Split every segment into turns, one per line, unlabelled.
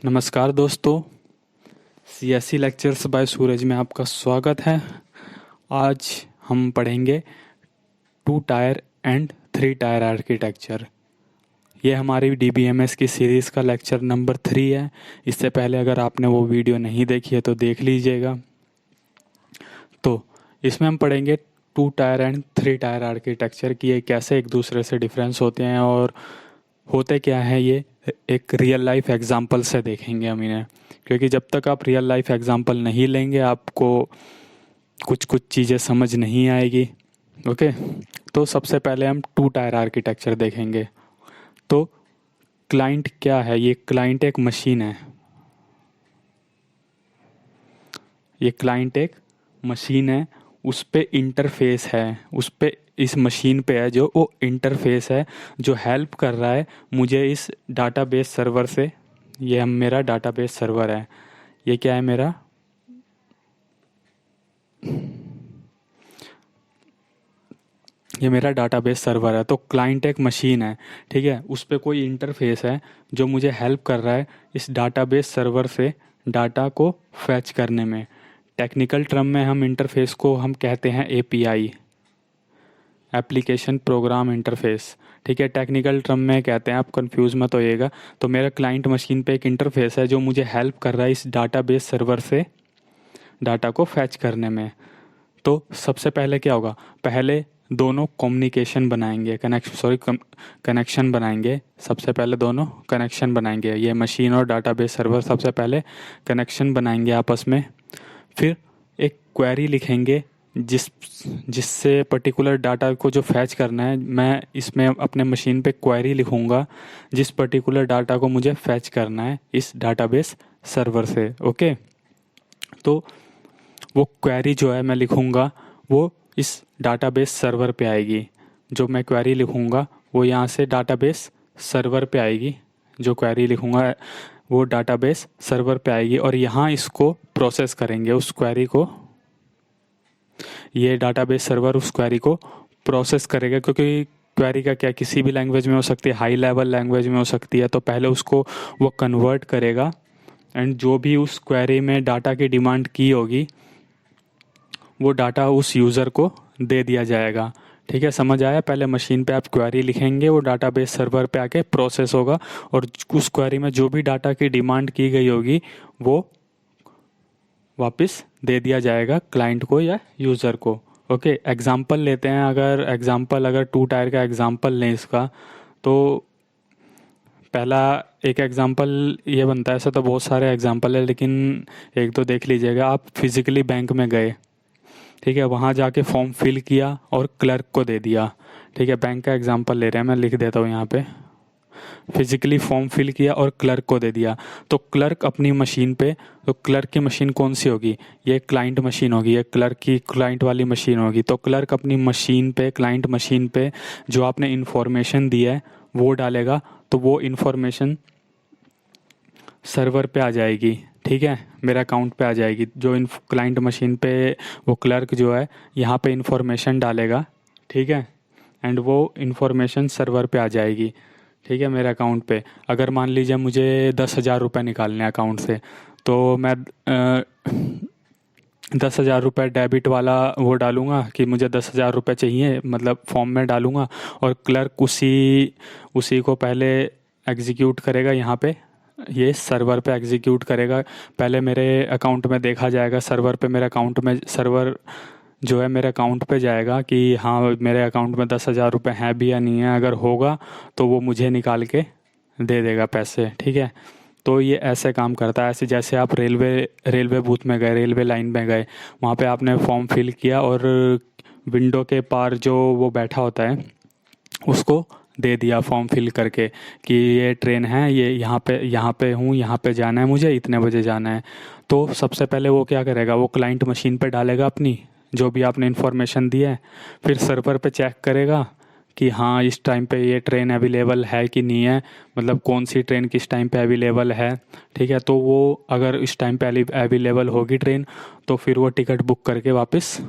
नमस्कार दोस्तों, CSC lectures bye सूरज में आपका स्वागत है। आज हम पढ़ेंगे 2 टायर एंड 3 टायर आर्किटेक्चर। ये हमारी डीबीएमएस की सीरीज़ का लेक्चर नंबर 3 है। इससे पहले अगर आपने वो वीडियो नहीं देखी है तो देख लीजिएगा। तो इसमें हम पढ़ेंगे 2 टायर एंड 3 टायर आर्किटेक्चर की ये कैसे एक दूसरे से डिफरेंस होते हैं और होते क्या है। ये एक रियल लाइफ एग्जांपल से देखेंगे हम इन्हें, क्योंकि जब तक आप रियल लाइफ एग्जांपल नहीं लेंगे आपको कुछ कुछ चीज़ें समझ नहीं आएगी। ओके, तो सबसे पहले हम 2 टायर आर्किटेक्चर देखेंगे। तो क्लाइंट क्या है? ये क्लाइंट एक मशीन है। ये क्लाइंट एक मशीन है, उस पे इंटरफेस है, उस पे इस मशीन पे है जो वो इंटरफेस है जो हेल्प कर रहा है मुझे इस डाटाबेस सर्वर से। ये हम मेरा डाटाबेस सर्वर है। ये क्या है? ये मेरा डाटाबेस सर्वर है। तो क्लाइंट एक मशीन है, ठीक है। उस पे कोई इंटरफेस है जो मुझे हेल्प कर रहा है इस डाटाबेस सर्वर से डाटा को फैच करने में। टेक्निकल टर्म में हम इंटरफेस को हम कहते हैं एपीआई, एप्लीकेशन प्रोग्राम इंटरफेस, ठीक है। टेक्निकल टर्म में कहते हैं, आप कंफ्यूज मत होइएगा। तो मेरा क्लाइंट मशीन पे एक इंटरफेस है जो मुझे हेल्प कर रहा है इस डाटाबेस सर्वर से डाटा को फैच करने में। तो सबसे पहले क्या होगा? पहले दोनों कम्युनिकेशन बनाएंगे, कनेक्शन बनाएंगे। सबसे पहले दोनों कनेक्शन बनाएंगे, ये मशीन और डाटाबेस सर्वर सबसे पहले कनेक्शन बनाएंगे आपस में। फिर एक क्वेरी लिखेंगे जिससे पर्टिकुलर डाटा को जो फैच करना है, मैं इसमें अपने मशीन पे क्वेरी लिखूंगा जिस पर्टिकुलर डाटा को मुझे फैच करना है इस डाटाबेस सर्वर से। ओके, तो वो क्वेरी जो है मैं लिखूंगा वो इस डाटाबेस सर्वर पे आएगी। जो मैं क्वेरी लिखूंगा वो यहाँ से डाटाबेस सर्वर पे आएगी। जो क्वेरी लिखूंगा वो डाटाबेस सर्वर पे आएगी और यहाँ इसको प्रोसेस करेंगे उस क्वेरी को। ये डाटाबेस सर्वर उस क्वेरी को प्रोसेस करेगा, क्योंकि क्वेरी का क्या किसी भी लैंग्वेज में हो सकती है, हाई लेवल लैंग्वेज में हो सकती है। तो पहले उसको वो कन्वर्ट करेगा एंड जो भी उस क्वेरी में डाटा की डिमांड की होगी वो डाटा उस यूज़र को दे दिया जाएगा। ठीक है, समझ आया? पहले मशीन पे आप क्वेरी लिखेंगे, वो डाटाबेस सर्वर पे आके प्रोसेस होगा और उस क्वेरी में जो भी डाटा की डिमांड की गई होगी वो वापस दे दिया जाएगा क्लाइंट को या यूज़र को। ओके, एग्जांपल लेते हैं। अगर 2 टायर का एग्जांपल लें इसका, तो पहला एक एग्जांपल ये बनता है। ऐसा तो बहुत सारे एग्जांपल है लेकिन एक तो देख लीजिएगा। आप फिजिकली बैंक में गए, ठीक है, वहाँ जाके फॉर्म फिल किया और क्लर्क को दे दिया। ठीक है, बैंक का एग्जांपल ले रहे हैं, मैं लिख देता हूँ यहाँ पे। फिजिकली फॉर्म फिल किया और क्लर्क को दे दिया। तो क्लर्क अपनी मशीन पे, तो क्लर्क की मशीन कौन सी होगी? ये क्लाइंट मशीन होगी, ये क्लर्क की क्लाइंट वाली मशीन होगी। तो क्लर्क अपनी मशीन पे, क्लाइंट मशीन पे जो आपने इंफॉर्मेशन दी है वो डालेगा, तो वो इंफॉर्मेशन सर्वर पे आ जाएगी। ठीक है, मेरे अकाउंट पे आ जाएगी। जो इन क्लाइंट मशीन पे वो क्लर्क जो है यहाँ पे इंफॉर्मेशन डालेगा, ठीक है, एंड वो इंफॉर्मेशन सर्वर पे आ जाएगी। ठीक है, मेरे अकाउंट पे अगर मान लीजिए मुझे 10,000 रुपये निकालने अकाउंट से, तो मैं 10,000 रुपये डेबिट वाला वो डालूंगा कि मुझे 10,000 रुपये चाहिए, मतलब फॉर्म में डालूंगा और क्लर्क उसी उसी को पहले एग्जीक्यूट करेगा यहाँ पे, ये सर्वर पे एग्जीक्यूट करेगा। पहले मेरे अकाउंट में देखा जाएगा सर्वर पे, मेरे अकाउंट में सर्वर जो है मेरे अकाउंट पे जाएगा कि हाँ मेरे अकाउंट में 10,000 रुपये हैं भी या नहीं है। अगर होगा तो वो मुझे निकाल के दे देगा पैसे। ठीक है, तो ये ऐसे काम करता है। ऐसे जैसे आप रेलवे बूथ में गए, रेलवे लाइन में गए, वहाँ पे आपने फॉर्म फिल किया और विंडो के पार जो वो बैठा होता है उसको दे दिया फॉर्म फिल करके कि ये ट्रेन है, ये यहाँ पे हूँ, यहाँ पे जाना है, मुझे इतने बजे जाना है। तो सबसे पहले वो क्या करेगा? वो क्लाइंट मशीन पे डालेगा अपनी जो भी आपने इन्फॉर्मेशन दी है, फिर सर्वर पे चेक करेगा कि हाँ इस टाइम पे ये ट्रेन अवेलेबल है कि नहीं है, मतलब कौन सी ट्रेन किस टाइम पे अवेलेबल है। ठीक है, तो वो अगर इस टाइम पे अवेलेबल होगी ट्रेन तो फिर वो टिकट बुक करके वापस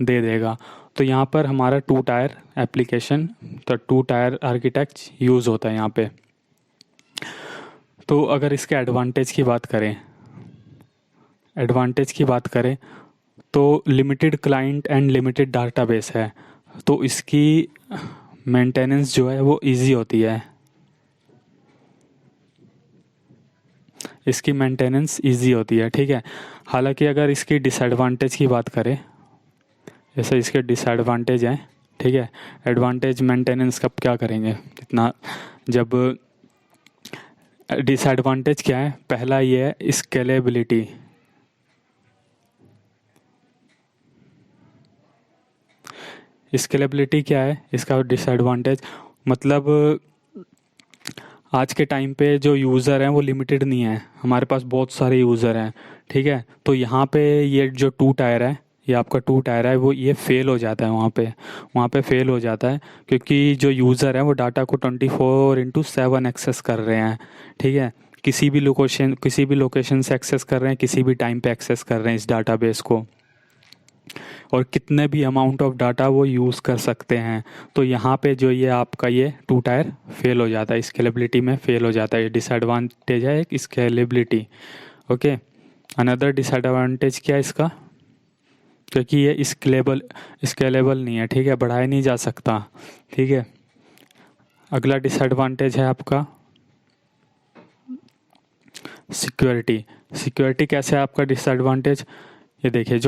दे देगा। तो यहाँ पर हमारा 2 टायर एप्लीकेशन, तो 2 टायर आर्किटेक्ट यूज़ होता है यहाँ पे। तो अगर इसके एडवांटेज की बात करें तो limited client and limited database है, तो इसकी मेंटेनेंस जो है वो इजी होती है। ठीक है। हालांकि अगर इसकी डिसएडवांटेज की बात करें, जैसे इसके डिसएडवांटेज हैं, ठीक है। एडवांटेज मेंटेनेंस कब क्या करेंगे इतना, जब डिसएडवांटेज क्या है, पहला ये है स्केलेबिलिटी। स्केलेबिलिटी क्या है इसका डिसएडवांटेज, मतलब आज के टाइम पे जो यूज़र हैं वो लिमिटेड नहीं है, हमारे पास बहुत सारे यूज़र हैं, ठीक है। तो यहाँ पे ये जो टू टायर है, ये आपका टू टायर है, वो ये फेल हो जाता है वहाँ पे फेल हो जाता है, क्योंकि जो यूज़र है वो डाटा को 24/7 एक्सेस कर रहे हैं, ठीक है। किसी भी लोकेशन से एक्सेस कर रहे हैं, किसी भी टाइम पे एक्सेस कर रहे हैं इस डाटाबेस को, और कितने भी अमाउंट ऑफ डाटा वो यूज़ कर सकते हैं। तो यहाँ पे जो ये आपका ये टू टायर फेल हो जाता है, स्केलेबिलिटी में फेल हो जाता है। ये डिसएडवांटेज है एक, स्केलेबिलिटी। ओके, अनदर डिसएडवांटेज क्या है इसका, क्योंकि ये स्केलेबल नहीं है, ठीक है, बढ़ाया नहीं जा सकता, ठीक है। अगला डिसएडवांटेज है आपका सिक्योरिटी कैसे है आपका डिसएडवांटेज, ये देखिए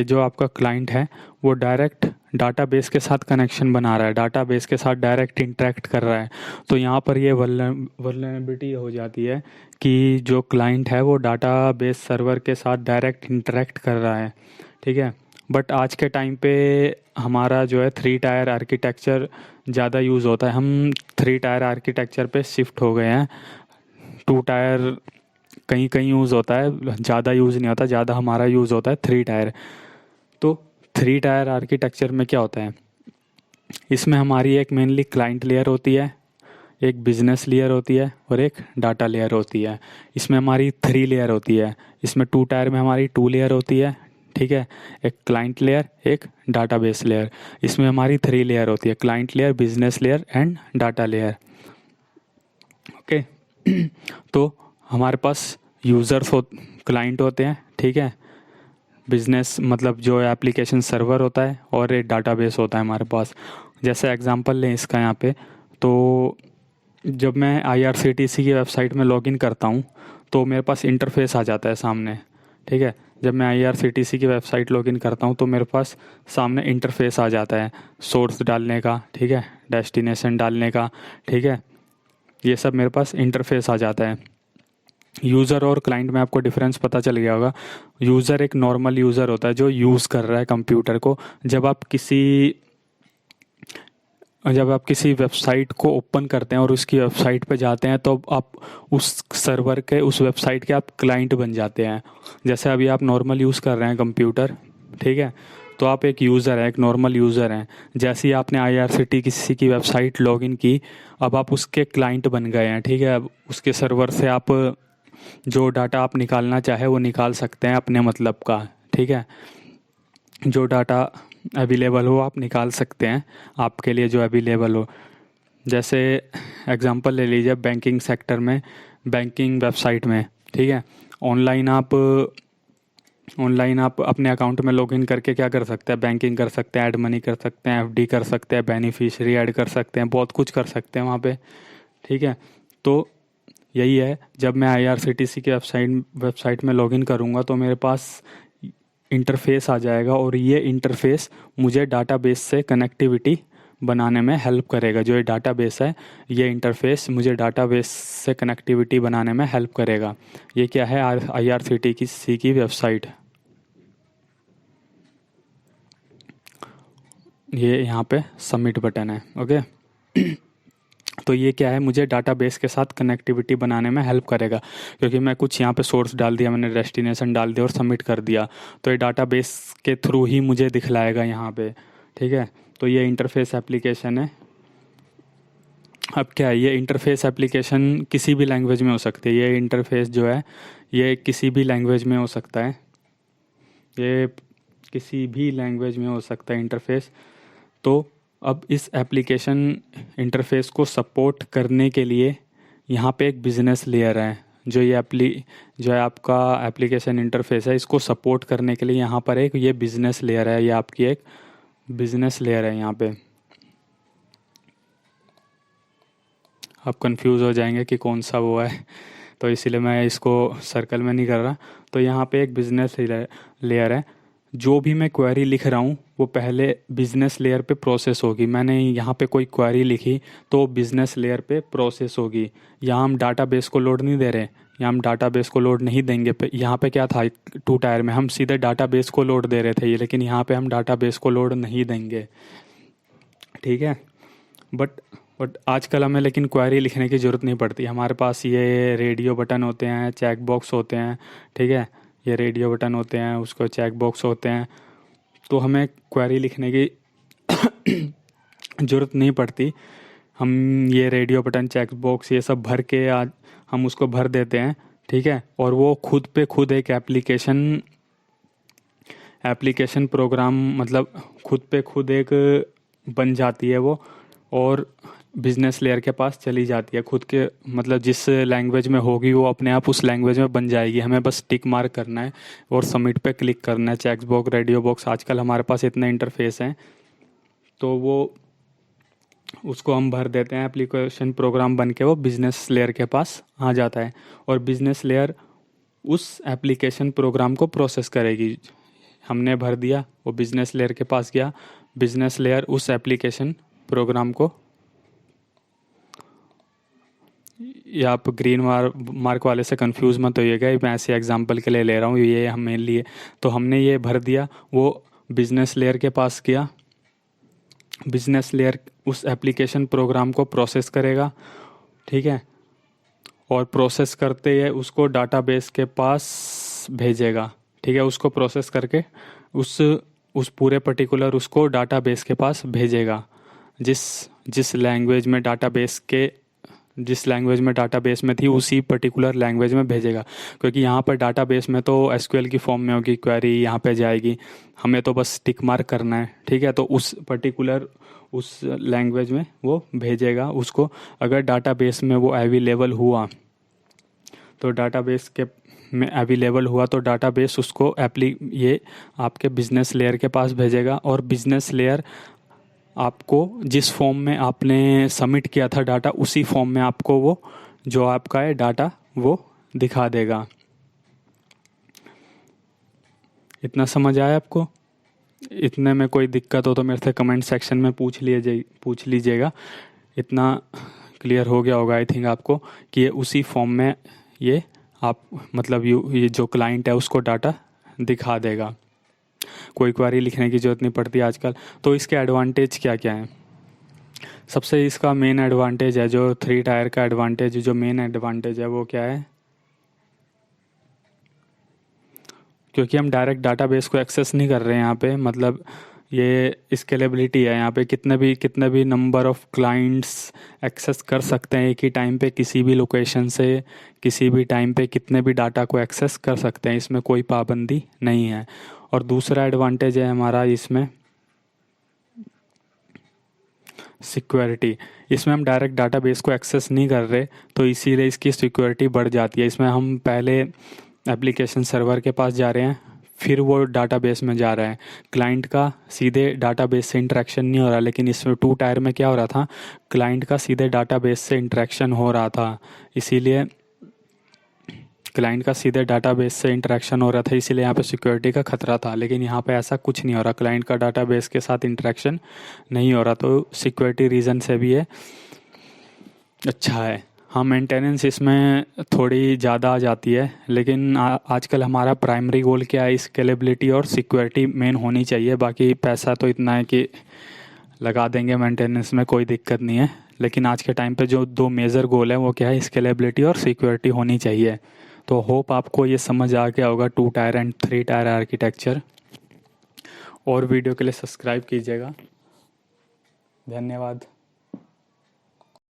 जो आपका क्लाइंट है वो डायरेक्ट डाटाबेस के साथ कनेक्शन बना रहा है, डाटाबेस के साथ डायरेक्ट इंटरेक्ट कर रहा है। तो यहाँ पर ये वल्नरेबिलिटी हो जाती है कि जो क्लाइंट है वो डाटाबेस सर्वर के साथ डायरेक्ट इंटरेक्ट कर रहा है, ठीक है। बट आज के टाइम पे हमारा जो है 3 टायर आर्किटेक्चर ज़्यादा यूज़ होता है, हम 3 टायर आर्किटेक्चर पे शिफ्ट हो गए हैं। 2 टायर कहीं कहीं यूज़ होता है, ज़्यादा यूज़ नहीं होता, ज़्यादा हमारा यूज़ होता है 3 टायर। तो 3 टायर आर्किटेक्चर में क्या होता है, इसमें हमारी एक मेनली क्लाइंट लेयर होती है, एक बिजनेस लेयर होती है और एक डाटा लेयर होती है। इसमें हमारी 3 लेयर होती है। इसमें 2 टायर में हमारी 2 लेयर होती है, ठीक है, एक क्लाइंट लेयर एक डाटाबेस लेयर। इसमें हमारी 3 लेयर होती है, client layer, business layer and data layer. Okay तो हमारे पास क्लाइंट होते हैं, ठीक है, बिजनेस मतलब जो एप्लीकेशन सर्वर होता है, और एक डाटाबेस होता है हमारे पास। जैसे एग्जांपल लें इसका यहाँ पे, तो जब मैं IRCTC की वेबसाइट में लॉगिन करता हूँ तो मेरे पास इंटरफेस आ जाता है सामने, ठीक है। जब मैं IRCTC की वेबसाइट लॉगिन करता हूँ तो मेरे पास सामने इंटरफेस आ जाता है, सोर्स डालने का, ठीक है, डेस्टिनेशन डालने का, ठीक है, ये सब मेरे पास इंटरफेस आ जाता है। यूज़र और क्लाइंट में आपको डिफरेंस पता चल गया होगा। यूज़र एक नॉर्मल यूज़र होता है जो यूज़ कर रहा है कंप्यूटर को। जब आप किसी वेबसाइट को ओपन करते हैं और उसकी वेबसाइट पे जाते हैं तो आप उस वेबसाइट के आप क्लाइंट बन जाते हैं। जैसे अभी आप नॉर्मल यूज़ कर रहे हैं कंप्यूटर, ठीक है, तो आप एक यूज़र हैं, एक नॉर्मल यूज़र हैं। जैसे ही आपने IRCTC की वेबसाइट लॉगिन की, अब आप उसके क्लाइंट बन गए हैं, ठीक है। अब उसके सर्वर से आप जो डाटा आप निकालना चाहे वो निकाल सकते हैं अपने मतलब का, ठीक है। जो डाटा अवेलेबल हो आप निकाल सकते हैं, आपके लिए जो अवेलेबल हो। जैसे एग्जांपल ले लीजिए बैंकिंग सेक्टर में, बैंकिंग वेबसाइट में, ठीक है, ऑनलाइन आप अपने अकाउंट में लॉगिन करके क्या कर सकते हैं, बैंकिंग कर सकते हैं, ऐड मनी कर सकते हैं, FD कर सकते हैं, बेनिफिशियरी ऐड कर सकते हैं, बहुत कुछ कर सकते हैं वहाँ पे, ठीक है। तो यही है, जब मैं IRCTC की वेबसाइट में लॉगिन करूँगा तो मेरे पास इंटरफेस आ जाएगा, और ये इंटरफेस मुझे डाटाबेस से कनेक्टिविटी बनाने में हेल्प करेगा। जो ये डाटाबेस है, ये इंटरफेस मुझे डाटाबेस से कनेक्टिविटी बनाने में हेल्प करेगा। ये क्या है, IRCTC की वेबसाइट, ये यहाँ पे सबमिट बटन है। ओके तो ये क्या है, मुझे डाटाबेस के साथ कनेक्टिविटी बनाने में हेल्प करेगा, क्योंकि मैं कुछ यहाँ पे सोर्स डाल दिया, मैंने डेस्टिनेशन डाल दिया और सबमिट कर दिया, तो ये डाटाबेस के थ्रू ही मुझे दिखलाएगा यहाँ पे, ठीक है। तो ये इंटरफेस एप्लीकेशन है। अब क्या है, ये इंटरफेस एप्लीकेशन किसी भी लैंग्वेज में हो सकती है। ये इंटरफेस जो है ये किसी भी लैंग्वेज में हो सकता है, ये किसी भी लैंग्वेज में हो सकता है इंटरफेस। तो अब इस एप्लीकेशन इंटरफेस को सपोर्ट करने के लिए यहाँ पे एक बिजनेस लेयर है, जो है आपका एप्लीकेशन इंटरफेस है, इसको सपोर्ट करने के लिए यहाँ पर एक ये बिजनेस लेयर है, ये आपकी एक बिजनेस लेयर है। यहाँ पे आप कंफ्यूज हो जाएंगे कि कौन सा वो है, तो इसीलिए मैं इसको सर्कल में नहीं कर रहा। तो यहाँ पे एक बिजनेस लेयर है, जो भी मैं क्वेरी लिख रहा हूँ वो पहले बिजनेस लेयर पे प्रोसेस होगी। मैंने यहाँ पे कोई क्वेरी लिखी तो बिजनेस लेयर पे प्रोसेस होगी। यहाँ हम डाटाबेस को लोड नहीं दे रहे, यहाँ हम डाटाबेस को लोड नहीं देंगे। यहाँ पे क्या था, टू टायर में हम सीधे डाटाबेस को लोड दे रहे थे, लेकिन यहाँ पे हम डाटाबेस को लोड नहीं देंगे, ठीक है। बट आजकल हमें लेकिन क्वेरी लिखने की ज़रूरत नहीं पड़ती। हमारे पास ये रेडियो बटन होते हैं, चेक बॉक्स होते हैं, ठीक है। ये रेडियो बटन होते हैं, उसको चेक बॉक्स होते हैं, तो हमें क्वेरी लिखने की ज़रूरत नहीं पड़ती। हम ये रेडियो बटन, चेक बॉक्स, ये सब भर के आज हम उसको भर देते हैं, ठीक है। और वो खुद पे खुद एक एप्लीकेशन प्रोग्राम, मतलब खुद पे खुद एक बन जाती है वो, और बिजनेस लेयर के पास चली जाती है। खुद के मतलब जिस लैंग्वेज में होगी वो अपने आप उस लैंग्वेज में बन जाएगी। हमें बस टिक मार्क करना है और सबमिट पे क्लिक करना है। चेक बॉक्स, रेडियो बॉक्स, आजकल हमारे पास इतने इंटरफेस हैं, तो वो उसको हम भर देते हैं, एप्लीकेशन प्रोग्राम बन के वो बिजनेस लेयर के पास आ जाता है, और बिजनेस लेयर उस एप्लीकेशन प्रोग्राम को प्रोसेस करेगी। हमने भर दिया, वो बिजनेस लेयर के पास गया, बिजनेस लेयर उस एप्लीकेशन प्रोग्राम को, ये आप ग्रीन मार्क वाले से कंफ्यूज मत होइएगा, मैं ऐसे एग्जांपल के लिए ले रहा हूँ, ये हमें लिए। तो हमने ये भर दिया, वो बिजनेस लेयर के पास गया, बिजनेस लेयर उस एप्लीकेशन प्रोग्राम को प्रोसेस करेगा, ठीक है। और प्रोसेस करते ही उसको डाटाबेस के पास भेजेगा, ठीक है। उसको प्रोसेस करके उस पूरे पर्टिकुलर उसको डाटाबेस के पास भेजेगा, जिस लैंग्वेज में डाटाबेस में थी उसी पर्टिकुलर लैंग्वेज में भेजेगा। क्योंकि यहाँ पर डाटाबेस में तो एसक्यूएल की फॉर्म में होगी, क्वेरी यहाँ पे जाएगी, हमें तो बस टिक मार्क करना है, ठीक है। तो उस पर्टिकुलर उस लैंग्वेज में वो भेजेगा उसको। अगर डाटाबेस में वो अवेलेबल हुआ तो डाटाबेस उसको ये आपके बिजनेस लेयर के पास भेजेगा, और बिजनेस लेयर आपको जिस फॉर्म में आपने सबमिट किया था डाटा, उसी फॉर्म में आपको वो जो आपका है डाटा वो दिखा देगा। इतना समझ आया आपको? इतने में कोई दिक्कत हो तो मेरे से कमेंट सेक्शन में पूछ लीजिएगा। इतना क्लियर हो गया होगा आई थिंक आपको, कि ये उसी फॉर्म में ये आप मतलब ये जो क्लाइंट है उसको डाटा दिखा देगा। कोई क्वेरी लिखने की ज़रूरत नहीं पड़ती आजकल। तो इसके एडवांटेज क्या क्या हैं? सबसे इसका मेन एडवांटेज है, जो 3 टायर का एडवांटेज, जो मेन एडवांटेज है वो क्या है, क्योंकि हम डायरेक्ट डाटाबेस को एक्सेस नहीं कर रहे हैं यहाँ पे, मतलब ये स्केलेबिलिटी है। यहाँ पे कितने भी नंबर ऑफ क्लाइंट्स एक्सेस कर सकते हैं एक ही टाइम पे, किसी भी लोकेशन से किसी भी टाइम पे कितने भी डाटा को एक्सेस कर सकते हैं, इसमें कोई पाबंदी नहीं है। और दूसरा एडवांटेज है हमारा इसमें सिक्योरिटी। इसमें हम डायरेक्ट डाटाबेस को एक्सेस नहीं कर रहे, तो इसीलिए इसकी सिक्योरिटी बढ़ जाती है। इसमें हम पहले एप्लीकेशन सर्वर के पास जा रहे हैं, फिर वो डाटाबेस में जा रहा है। क्लाइंट का सीधे डाटाबेस से इंटरेक्शन नहीं हो रहा, लेकिन इसमें 2 टायर में क्या हो रहा था, क्लाइंट का सीधे डाटाबेस से इंटरेक्शन हो रहा था। इसीलिए यहाँ पे सिक्योरिटी का खतरा था। लेकिन यहाँ पे ऐसा कुछ नहीं हो रहा, क्लाइंट का डाटाबेस के साथ इंटरेक्शन नहीं हो रहा, तो सिक्योरिटी रीज़न से भी ये अच्छा है। हाँ, मेंटेनेंस इसमें थोड़ी ज़्यादा आ जाती है, लेकिन आजकल हमारा प्राइमरी गोल क्या है, स्केलेबिलिटी और सिक्योरिटी मेन होनी चाहिए। बाकी पैसा तो इतना है कि लगा देंगे मेंटेनेंस में, कोई दिक्कत नहीं है। लेकिन आज के टाइम पे जो 2 मेजर गोल है वो क्या है, स्केलेबिलिटी और सिक्योरिटी होनी चाहिए। तो होप आपको ये समझ आ गया होगा 2 टायर एंड 3 टायर आर्किटेक्चर। और वीडियो के लिए सब्सक्राइब कीजिएगा। धन्यवाद।